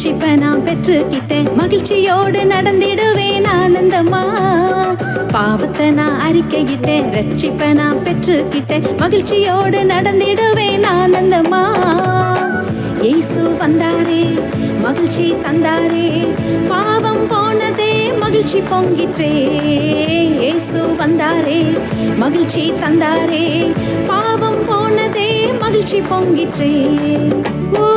ரட்சிப்பை நான் பெற்றுக்கிட்டேன். மகிழ்ச்சியோடு நடந்திடுவேன் ஆனந்தமா. பாவத்தை நான் அறிக்கையிட்டேன், ரட்சிப்பை நான் பெற்றுக்கிட்டேன். மகிழ்ச்சியோடு நடந்திடுவேன் ஆனந்தமா. இயேசு வந்தாரே, மகிழ்ச்சி தந்தாரே, பாவம் போனதே, மகிழ்ச்சி பொங்கிற்றே. இயேசு வந்தாரே, மகிழ்ச்சி தந்தாரே, பாவம் போனதே, மகிழ்ச்சி பொங்கிற்றே. ஓ